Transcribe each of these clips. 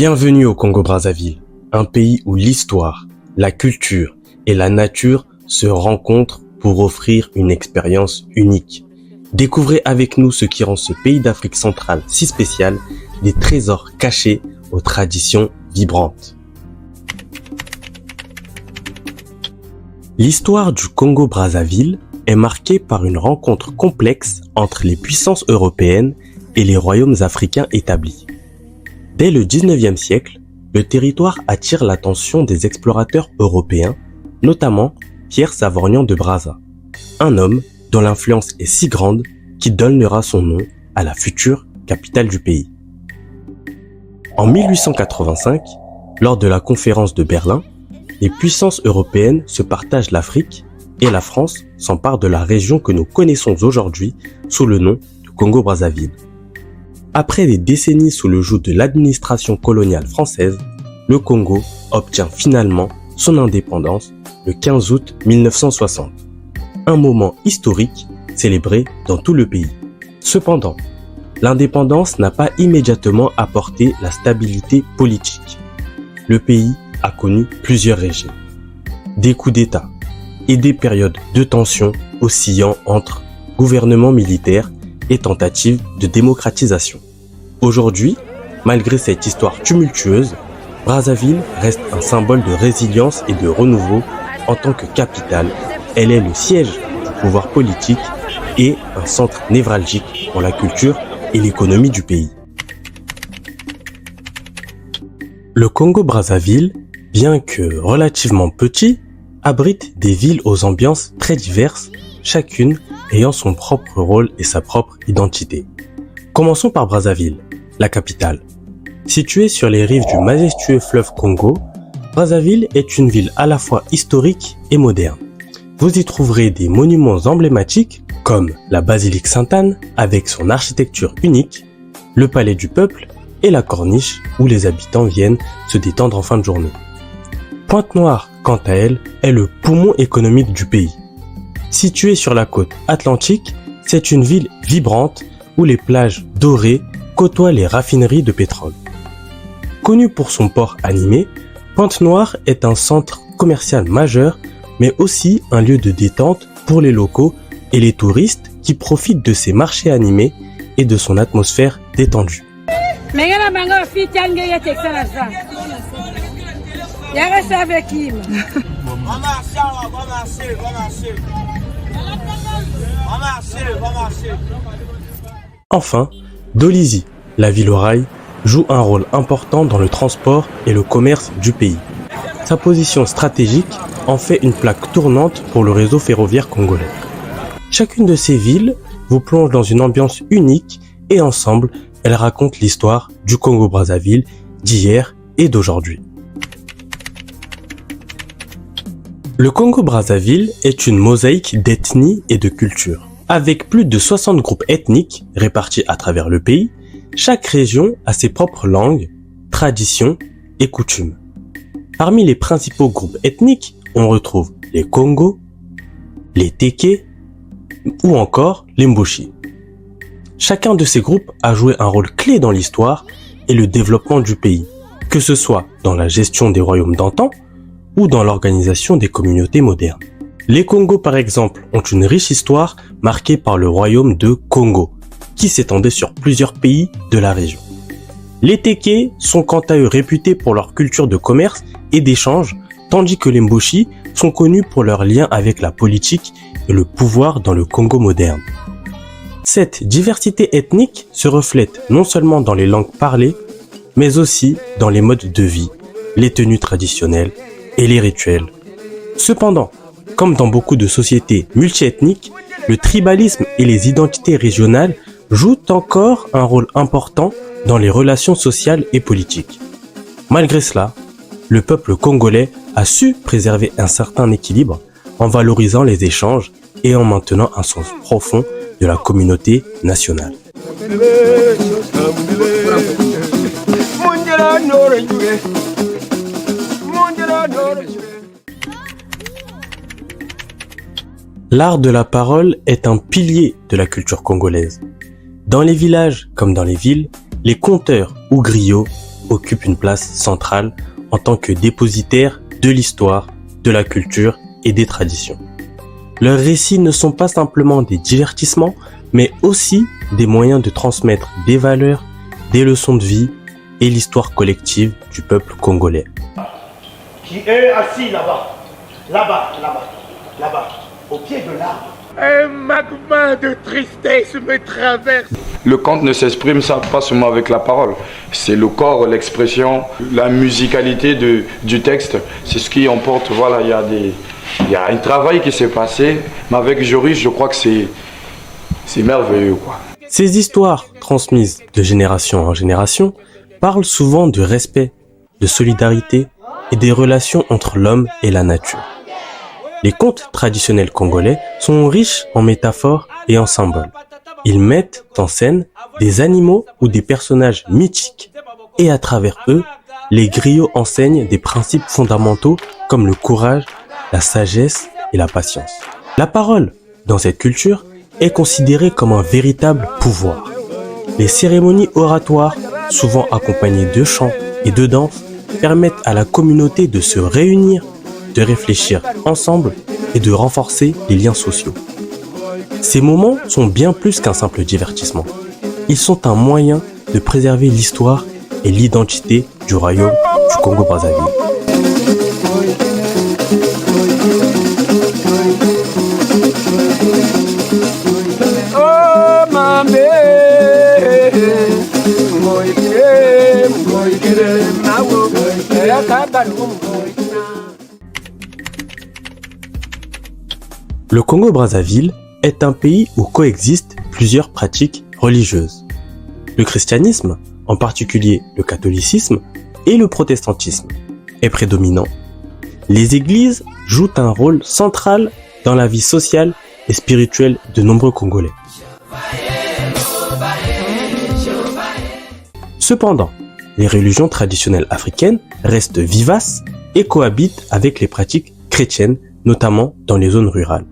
Bienvenue au Congo-Brazzaville, un pays où l'histoire, la culture et la nature se rencontrent pour offrir une expérience unique. Découvrez avec nous ce qui rend ce pays d'Afrique centrale si spécial, des trésors cachés aux traditions vibrantes. L'histoire du Congo-Brazzaville est marquée par une rencontre complexe entre les puissances européennes et les royaumes africains établis. Dès le 19e siècle, le territoire attire l'attention des explorateurs européens, notamment Pierre Savorgnan de Brazza, un homme dont l'influence est si grande qu'il donnera son nom à la future capitale du pays. En 1885, lors de la conférence de Berlin, les puissances européennes se partagent l'Afrique et la France s'empare de la région que nous connaissons aujourd'hui sous le nom de Congo-Brazzaville. Après des décennies sous le joug de l'administration coloniale française, le Congo obtient finalement son indépendance le 15 août 1960. Un moment historique célébré dans tout le pays. Cependant, l'indépendance n'a pas immédiatement apporté la stabilité politique. Le pays a connu plusieurs régimes, des coups d'État et des périodes de tension oscillant entre gouvernement militaire et tentatives de démocratisation. Aujourd'hui, malgré cette histoire tumultueuse, Brazzaville reste un symbole de résilience et de renouveau. En tant que capitale, elle est le siège du pouvoir politique et un centre névralgique pour la culture et l'économie du pays. Le Congo-Brazzaville, bien que relativement petit, abrite des villes aux ambiances très diverses, chacune ayant son propre rôle et sa propre identité. Commençons par Brazzaville, la capitale. Située sur les rives du majestueux fleuve Congo, Brazzaville est une ville à la fois historique et moderne. Vous y trouverez des monuments emblématiques comme la basilique Sainte-Anne avec son architecture unique, le palais du peuple et la corniche où les habitants viennent se détendre en fin de journée. Pointe-Noire, quant à elle, est le poumon économique du pays. Située sur la côte atlantique, c'est une ville vibrante où les plages dorées côtoient les raffineries de pétrole. Connue pour son port animé, Pointe-Noire est un centre commercial majeur, mais aussi un lieu de détente pour les locaux et les touristes qui profitent de ses marchés animés et de son atmosphère détendue. Enfin, Dolisie, la ville au rail, joue un rôle important dans le transport et le commerce du pays. Sa position stratégique en fait une plaque tournante pour le réseau ferroviaire congolais. Chacune de ces villes vous plonge dans une ambiance unique et ensemble, elles racontent l'histoire du Congo-Brazzaville d'hier et d'aujourd'hui. Le Congo-Brazzaville est une mosaïque d'ethnies et de cultures. Avec plus de 60 groupes ethniques répartis à travers le pays, chaque région a ses propres langues, traditions et coutumes. Parmi les principaux groupes ethniques, on retrouve les Congo, les Téké ou encore les Mboshi. Chacun de ces groupes a joué un rôle clé dans l'histoire et le développement du pays, que ce soit dans la gestion des royaumes d'antan ou dans l'organisation des communautés modernes. Les Congo, par exemple, ont une riche histoire marquée par le royaume de Congo, qui s'étendait sur plusieurs pays de la région. Les Téké sont quant à eux réputés pour leur culture de commerce et d'échange, tandis que les Mboshi sont connus pour leur lien avec la politique et le pouvoir dans le Congo moderne. Cette diversité ethnique se reflète non seulement dans les langues parlées, mais aussi dans les modes de vie, les tenues traditionnelles et les rituels. Cependant, comme dans beaucoup de sociétés multiethniques, le tribalisme et les identités régionales jouent encore un rôle important dans les relations sociales et politiques. Malgré cela, le peuple congolais a su préserver un certain équilibre en valorisant les échanges et en maintenant un sens profond de la communauté nationale. L'art de la parole est un pilier de la culture congolaise. Dans les villages comme dans les villes, les conteurs ou griots occupent une place centrale en tant que dépositaires de l'histoire, de la culture et des traditions. Leurs récits ne sont pas simplement des divertissements, mais aussi des moyens de transmettre des valeurs, des leçons de vie et l'histoire collective du peuple congolais. Qui est assis là-bas, au pied de l'arbre. Un magma de tristesse me traverse. Le conte ne s'exprime pas seulement avec la parole, c'est le corps, l'expression, la musicalité du texte, c'est ce qui emporte, voilà, il y a un travail qui s'est passé, mais avec Joris, je crois que c'est merveilleux, quoi. Ces histoires, transmises de génération en génération, parlent souvent de respect, de solidarité et des relations entre l'homme et la nature. Les contes traditionnels congolais sont riches en métaphores et en symboles. Ils mettent en scène des animaux ou des personnages mythiques et à travers eux, les griots enseignent des principes fondamentaux comme le courage, la sagesse et la patience. La parole, dans cette culture, est considérée comme un véritable pouvoir. Les cérémonies oratoires, souvent accompagnées de chants et de danses, permettent à la communauté de se réunir, de réfléchir ensemble et de renforcer les liens sociaux. Ces moments sont bien plus qu'un simple divertissement. Ils sont un moyen de préserver l'histoire et l'identité du royaume du Congo-Brazzaville. Le Congo-Brazzaville est un pays où coexistent plusieurs pratiques religieuses. Le christianisme, en particulier le catholicisme et le protestantisme, est prédominant. Les églises jouent un rôle central dans la vie sociale et spirituelle de nombreux Congolais. Cependant, les religions traditionnelles africaines restent vivaces et cohabitent avec les pratiques chrétiennes, notamment dans les zones rurales.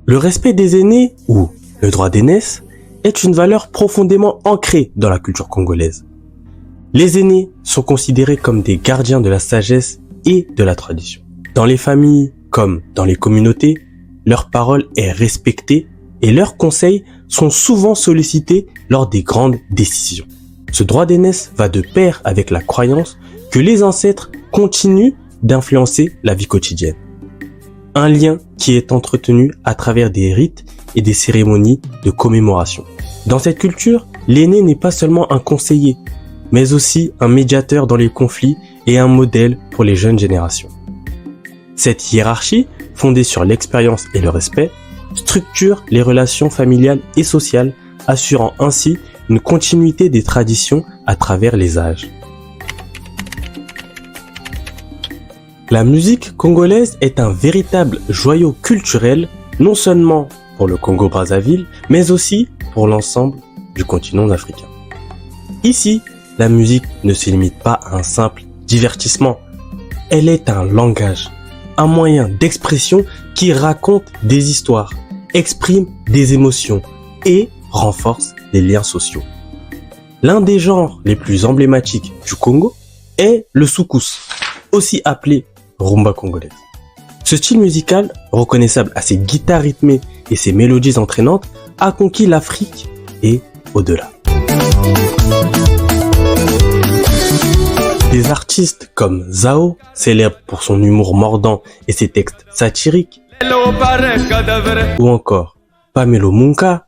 Le respect des aînés, ou le droit d'aînesse, est une valeur profondément ancrée dans la culture congolaise. Les aînés sont considérés comme des gardiens de la sagesse et de la tradition. Dans les familles comme dans les communautés, leur parole est respectée et leurs conseils sont souvent sollicités lors des grandes décisions. Ce droit d'aînesse va de pair avec la croyance que les ancêtres continuent d'influencer la vie quotidienne. Un lien qui est entretenu à travers des rites et des cérémonies de commémoration. Dans cette culture, l'aîné n'est pas seulement un conseiller, mais aussi un médiateur dans les conflits et un modèle pour les jeunes générations. Cette hiérarchie, fondée sur l'expérience et le respect, structure les relations familiales et sociales, assurant ainsi une continuité des traditions à travers les âges. La musique congolaise est un véritable joyau culturel, non seulement pour le Congo-Brazzaville, mais aussi pour l'ensemble du continent africain. Ici, la musique ne se limite pas à un simple divertissement. Elle est un langage, un moyen d'expression qui raconte des histoires, exprime des émotions et renforce les liens sociaux. L'un des genres les plus emblématiques du Congo est le soukous, aussi appelé rumba congolaise. Ce style musical, reconnaissable à ses guitares rythmées et ses mélodies entraînantes, a conquis l'Afrique et au-delà. Des artistes comme Zao, célèbre pour son humour mordant et ses textes satiriques, ou encore Pamelo Munka,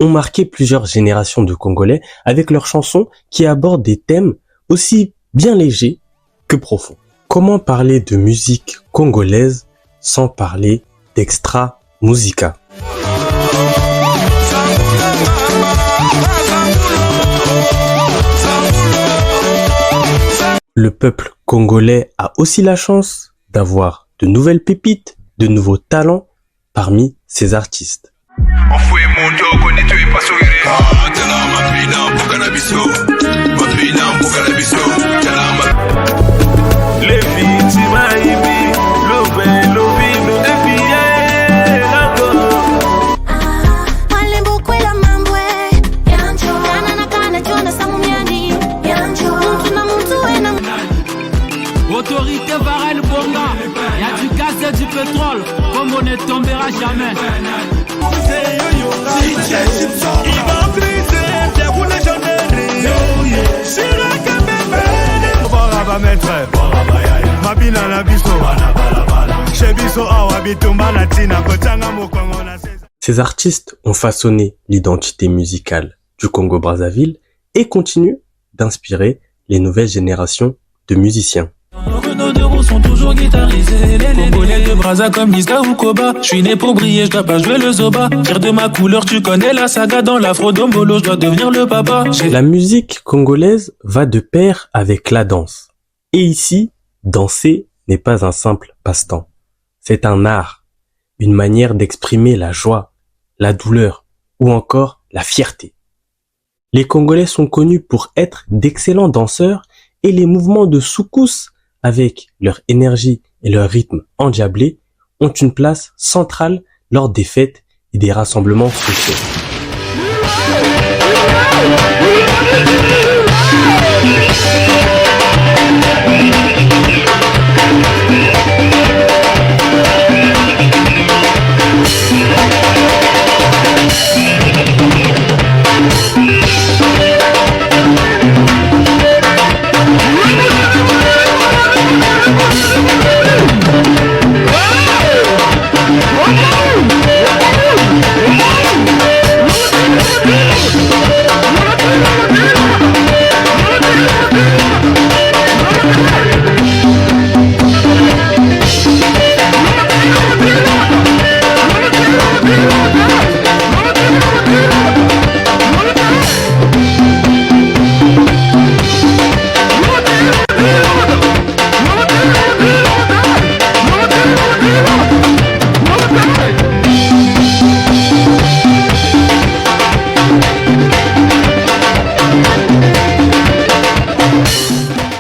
ont marqué plusieurs générations de Congolais avec leurs chansons qui abordent des thèmes aussi bien légers que profonds. Comment parler de musique congolaise sans parler d'Extra Musica? Le peuple congolais a aussi la chance d'avoir de nouvelles pépites, de nouveaux talents parmi ses artistes. pétrole, comme on ne tombera jamais. Ces artistes ont façonné l'identité musicale du Congo-Brazzaville et continuent d'inspirer les nouvelles générations de musiciens. Nos deux roues sont toujours guitarisés. Les Congolais de Brazza comme Niska ou Koba. Je suis né pour briller, je dois pas jouer le zoba. Fier de ma couleur, tu connais la saga. Dans l'afro dombolo, je dois devenir le papa. La musique congolaise va de pair avec la danse. Et ici, danser n'est pas un simple passe-temps. C'est un art, une manière d'exprimer la joie, la douleur ou encore la fierté. Les Congolais sont connus pour être d'excellents danseurs et les mouvements de soukous, avec leur énergie et leur rythme endiablé, ont une place centrale lors des fêtes et des rassemblements sociaux.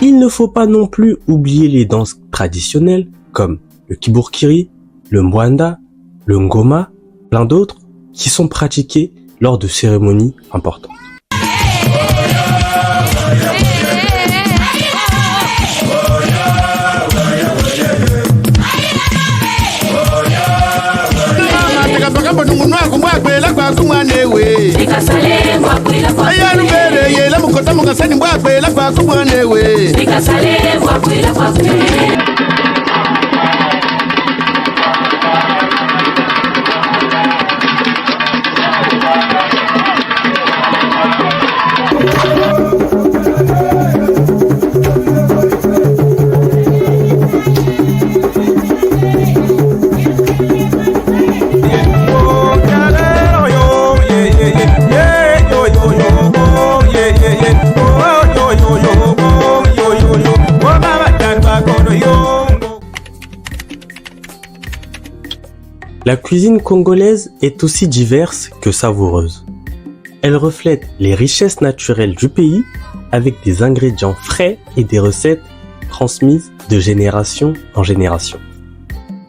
Il ne faut pas non plus oublier les danses traditionnelles comme le kibourkiri, le mwanda, le ngoma, plein d'autres qui sont pratiquées lors de cérémonies importantes. La cuisine congolaise est aussi diverse que savoureuse. Elle reflète les richesses naturelles du pays avec des ingrédients frais et des recettes transmises de génération en génération.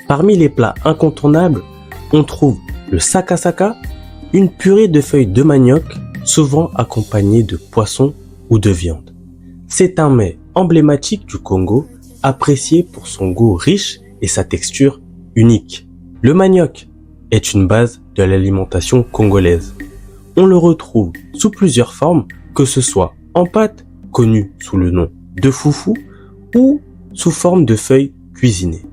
Parmi les plats incontournables, on trouve le sakasaka, une purée de feuilles de manioc, souvent accompagnée de poisson ou de viande. C'est un mets emblématique du Congo, apprécié pour son goût riche et sa texture unique. Le manioc est une base de l'alimentation congolaise. On le retrouve sous plusieurs formes, que ce soit en pâte, connue sous le nom de foufou, ou sous forme de feuilles cuisinées.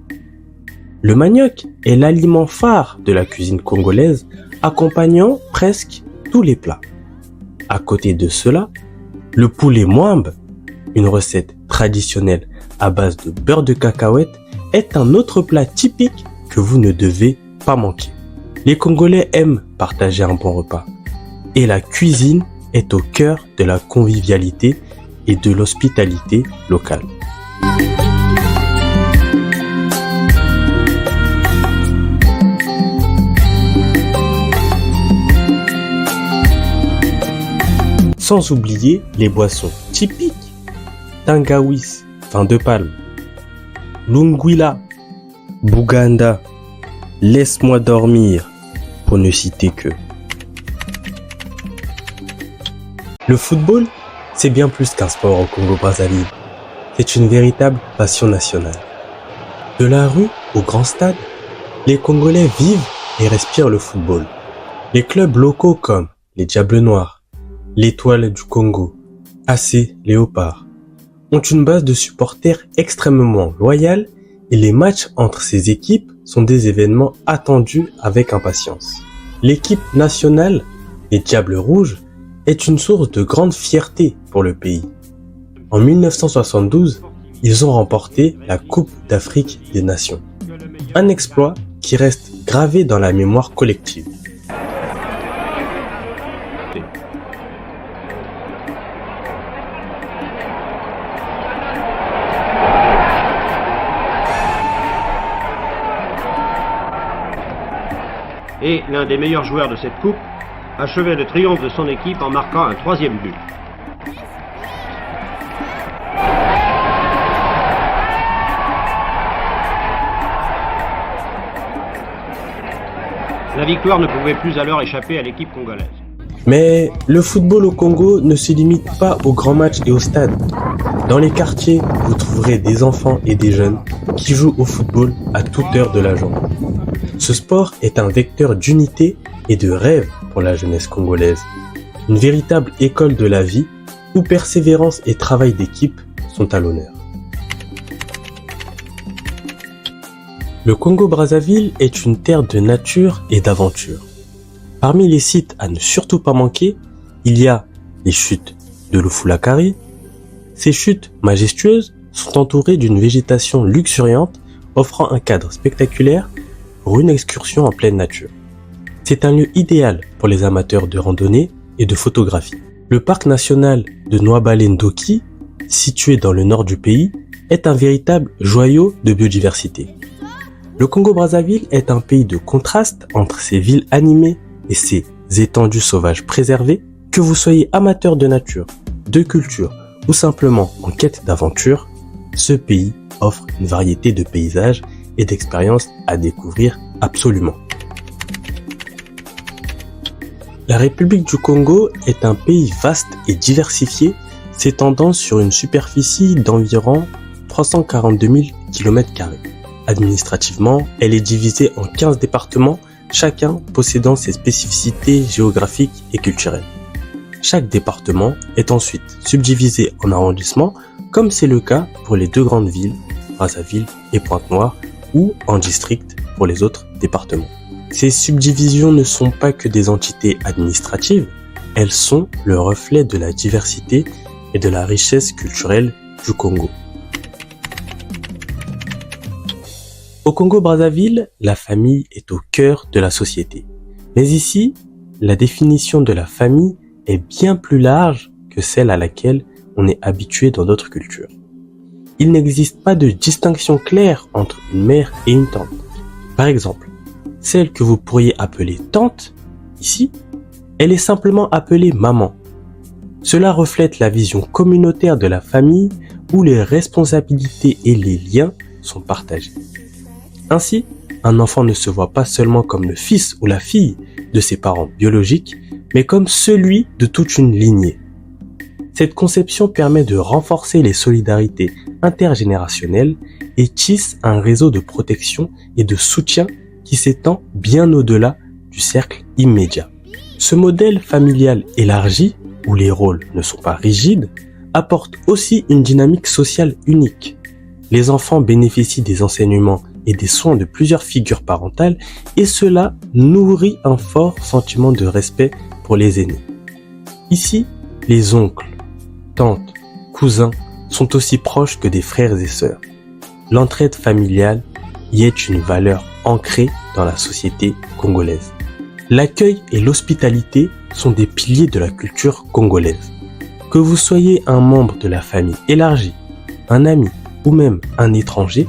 Le manioc est l'aliment phare de la cuisine congolaise, accompagnant presque tous les plats. À côté de cela, le poulet mwambe, une recette traditionnelle à base de beurre de cacahuète, est un autre plat typique que vous ne devez pas manquer. Les Congolais aiment partager un bon repas et la cuisine est au cœur de la convivialité et de l'hospitalité locale. Sans oublier les boissons typiques, tangawis, vin de palme, lungwila, Bouganda, laisse-moi dormir, pour ne citer que. Le football, c'est bien plus qu'un sport au Congo-Brazzaville. C'est une véritable passion nationale. De la rue au grand stade, Les Congolais vivent et respirent le football. Les clubs locaux comme les Diables Noirs, l'Étoile du Congo, AC Léopard, ont une base de supporters extrêmement loyale et les matchs entre ces équipes sont des événements attendus avec impatience. L'équipe nationale, les Diables Rouges, est une source de grande fierté pour le pays. En 1972, ils ont remporté la Coupe d'Afrique des Nations. Un exploit qui reste gravé dans la mémoire collective. Et l'un des meilleurs joueurs de cette coupe achevait le triomphe de son équipe en marquant un 3e but. La victoire ne pouvait plus alors échapper à l'équipe congolaise. Mais le football au Congo ne se limite pas aux grands matchs et aux stades. Dans les quartiers, vous trouverez des enfants et des jeunes qui jouent au football à toute heure de la journée. Ce sport est un vecteur d'unité et de rêve pour la jeunesse congolaise. Une véritable école de la vie où persévérance et travail d'équipe sont à l'honneur. Le Congo-Brazzaville est une terre de nature et d'aventure. Parmi les sites à ne surtout pas manquer, il y a les chutes de l'Oufoulakari. Ces chutes majestueuses sont entourées d'une végétation luxuriante offrant un cadre spectaculaire pour une excursion en pleine nature. C'est un lieu idéal pour les amateurs de randonnée et de photographie. Le parc national de Nwabale-Ndoki, situé dans le nord du pays, est un véritable joyau de biodiversité. Le Congo-Brazzaville est un pays de contraste entre ses villes animées et ses étendues sauvages préservées. Que vous soyez amateur de nature, de culture ou simplement en quête d'aventure, ce pays offre une variété de paysages et d'expériences à découvrir absolument. La République du Congo est un pays vaste et diversifié, s'étendant sur une superficie d'environ 342 000 km². Administrativement, elle est divisée en 15 départements, chacun possédant ses spécificités géographiques et culturelles. Chaque département est ensuite subdivisé en arrondissements, comme c'est le cas pour les deux grandes villes, Brazzaville et Pointe-Noire, ou en districts pour les autres départements. Ces subdivisions ne sont pas que des entités administratives, elles sont le reflet de la diversité et de la richesse culturelle du Congo. Au Congo-Brazzaville, la famille est au cœur de la société. Mais ici, la définition de la famille est bien plus large que celle à laquelle on est habitué dans d'autres cultures. Il n'existe pas de distinction claire entre une mère et une tante. Par exemple, celle que vous pourriez appeler tante, ici, elle est simplement appelée maman. Cela reflète la vision communautaire de la famille où les responsabilités et les liens sont partagés. Ainsi, un enfant ne se voit pas seulement comme le fils ou la fille de ses parents biologiques, mais comme celui de toute une lignée. Cette conception permet de renforcer les solidarités intergénérationnelles et tisse un réseau de protection et de soutien qui s'étend bien au-delà du cercle immédiat. Ce modèle familial élargi, où les rôles ne sont pas rigides, apporte aussi une dynamique sociale unique. Les enfants bénéficient des enseignements et des soins de plusieurs figures parentales et cela nourrit un fort sentiment de respect pour les aînés. Ici, les oncles, tantes, cousins sont aussi proches que des frères et sœurs. L'entraide familiale y est une valeur ancrée dans la société congolaise. L'accueil et l'hospitalité sont des piliers de la culture congolaise. Que vous soyez un membre de la famille élargie, un ami ou même un étranger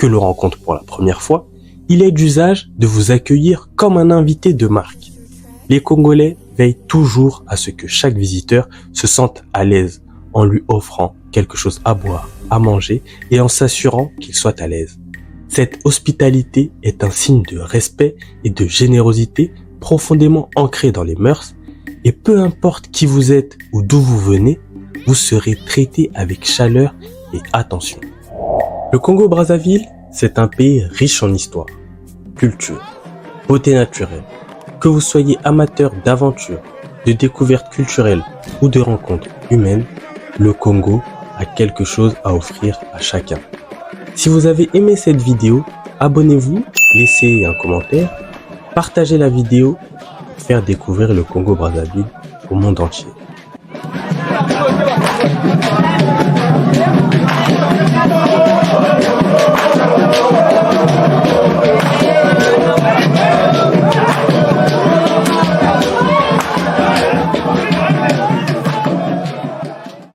que l'on rencontre pour la première fois, il est d'usage de vous accueillir comme un invité de marque. Les Congolais veillent toujours à ce que chaque visiteur se sente à l'aise en lui offrant quelque chose à boire, à manger et en s'assurant qu'il soit à l'aise. Cette hospitalité est un signe de respect et de générosité profondément ancré dans les mœurs et peu importe qui vous êtes ou d'où vous venez, vous serez traité avec chaleur et attention. Le Congo-Brazzaville, c'est un pays riche en histoire. culture, beauté naturelle. Que vous soyez amateur d'aventure, de découvertes culturelles ou de rencontres humaines, le Congo a quelque chose à offrir à chacun. Si vous avez aimé cette vidéo, abonnez-vous, laissez un commentaire, partagez la vidéo pour faire découvrir le Congo-Brazzaville au monde entier.